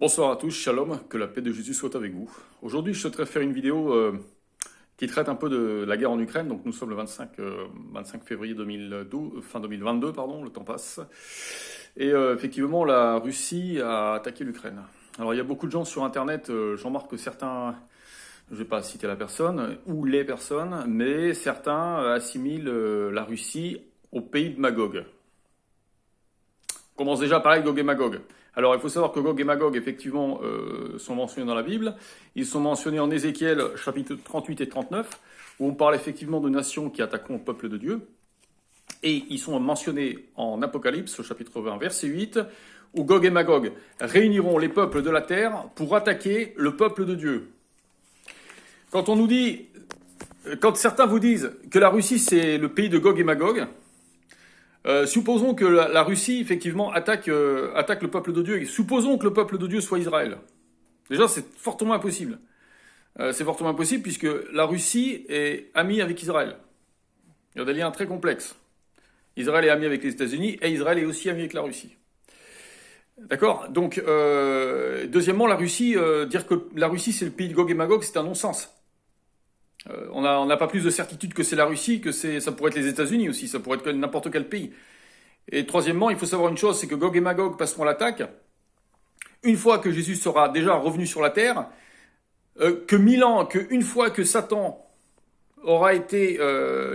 Bonsoir à tous, shalom, que la paix de Jésus soit avec vous. Aujourd'hui, je souhaiterais faire une vidéo qui traite un peu de la guerre en Ukraine. Donc nous sommes le 25 février 2012, fin 2022, pardon, le temps passe. Et effectivement, la Russie a attaqué l'Ukraine. Alors il y a beaucoup de gens sur Internet, j'en remarque que certains, je ne vais pas citer la personne, ou les personnes, mais certains assimilent la Russie au pays de Magog. On commence déjà par parler de Gog et Magog. Alors, il faut savoir que Gog et Magog, effectivement, sont mentionnés dans la Bible. Ils sont mentionnés en Ézéchiel, chapitre 38 et 39, où on parle effectivement de nations qui attaqueront le peuple de Dieu. Et ils sont mentionnés en Apocalypse, au chapitre 20, verset 8, où Gog et Magog réuniront les peuples de la terre pour attaquer le peuple de Dieu. Quand certains vous disent que la Russie, c'est le pays de Gog et Magog, supposons que la Russie, effectivement, attaque le peuple de Dieu, et supposons que le peuple de Dieu soit Israël. Déjà, c'est fortement impossible. C'est fortement impossible puisque la Russie est amie avec Israël. Il y a des liens très complexes. Israël est ami avec les États-Unis et Israël est aussi ami avec la Russie. D'accord ? Donc, deuxièmement, la Russie, dire que la Russie c'est le pays de Gog et Magog, c'est un non-sens. On n'a pas plus de certitude que c'est la Russie, que ça pourrait être les États-Unis aussi, ça pourrait être n'importe quel pays. Et troisièmement, il faut savoir une chose, c'est que Gog et Magog passeront l'attaque une fois que Jésus sera déjà revenu sur la terre, qu'une fois que Satan aura été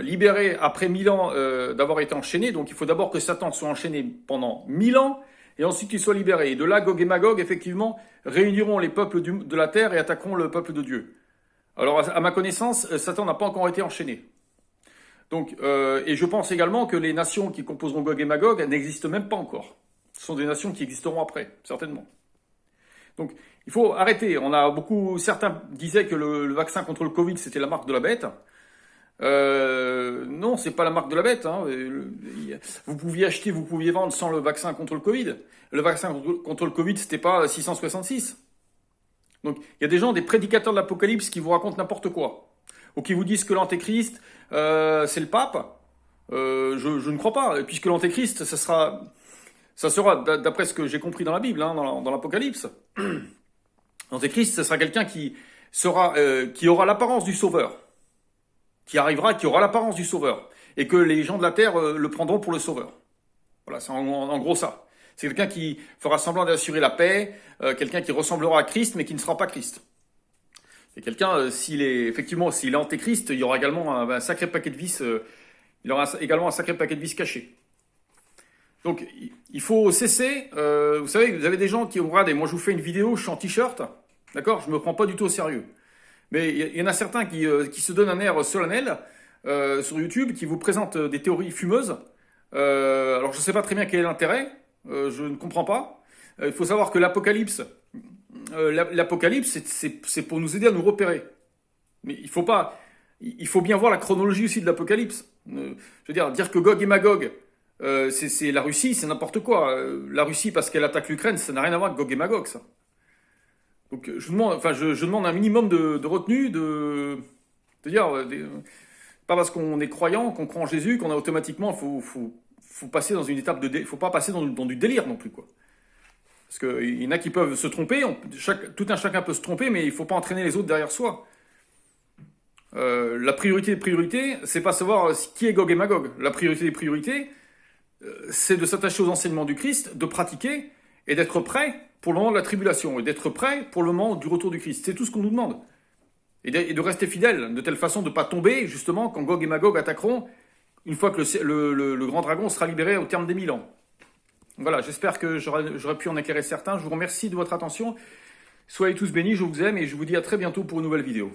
libéré après 1000 ans d'avoir été enchaîné, donc il faut d'abord que Satan soit enchaîné pendant 1000 ans, et ensuite qu'il soit libéré. Et de là, Gog et Magog, effectivement, réuniront les peuples de la terre et attaqueront le peuple de Dieu. Alors, à ma connaissance, Satan n'a pas encore été enchaîné. Donc, et je pense également que les nations qui composeront Gog et Magog n'existent même pas encore. Ce sont des nations qui existeront après, certainement. Donc, il faut arrêter. Certains disaient que le vaccin contre le Covid, c'était la marque de la bête. Non, c'est pas la marque de la bête. Hein. Vous pouviez acheter, vous pouviez vendre sans le vaccin contre le Covid. Le vaccin contre le Covid, c'était pas 666. Donc, il y a des gens, des prédicateurs de l'Apocalypse qui vous racontent n'importe quoi. Ou qui vous disent que l'Antéchrist, c'est le pape. Je ne crois pas, puisque l'Antéchrist, ça sera, d'après ce que j'ai compris dans la Bible, hein, dans l'Apocalypse, l'Antéchrist, ce sera quelqu'un qui aura l'apparence du Sauveur. Qui aura l'apparence du Sauveur. Et que les gens de la terre le prendront pour le Sauveur. Voilà, c'est en gros ça. C'est quelqu'un qui fera semblant d'assurer la paix, quelqu'un qui ressemblera à Christ, mais qui ne sera pas Christ. Et quelqu'un, s'il est antéchrist, il y aura également un sacré paquet de vices, il aura également un sacré paquet de vices cachés. Donc, il faut cesser. Vous savez, vous avez des gens qui regardent, et moi je vous fais une vidéo, je suis en t-shirt, d'accord ? Je me prends pas du tout au sérieux. Mais il y en a certains qui se donnent un air solennel sur YouTube, qui vous présentent des théories fumeuses. Alors, je ne sais pas très bien quel est l'intérêt. Je ne comprends pas. Il faut savoir que l'Apocalypse, c'est pour nous aider à nous repérer. Mais il faut bien voir la chronologie aussi de l'Apocalypse. Je veux dire que Gog et Magog, c'est la Russie, c'est n'importe quoi. La Russie, parce qu'elle attaque l'Ukraine, ça n'a rien à voir avec Gog et Magog, ça. Donc je demande un minimum de retenue, pas parce qu'on est croyant, qu'on croit en Jésus, qu'on a automatiquement, faut passer dans une étape faut pas passer dans du délire non plus, quoi. Parce qu'il y en a qui peuvent se tromper, tout un chacun peut se tromper, mais il faut pas entraîner les autres derrière soi. La priorité des priorités, c'est pas savoir qui est Gog et Magog. La priorité des priorités, c'est de s'attacher aux enseignements du Christ, de pratiquer et d'être prêt pour le moment de la tribulation et d'être prêt pour le moment du retour du Christ. C'est tout ce qu'on nous demande. Et de rester fidèle, de telle façon de ne pas tomber, justement, quand Gog et Magog attaqueront, une fois que le grand dragon sera libéré au terme des 1000 ans. Voilà, j'espère que j'aurai pu en éclairer certains. Je vous remercie de votre attention. Soyez tous bénis, je vous aime et je vous dis à très bientôt pour une nouvelle vidéo.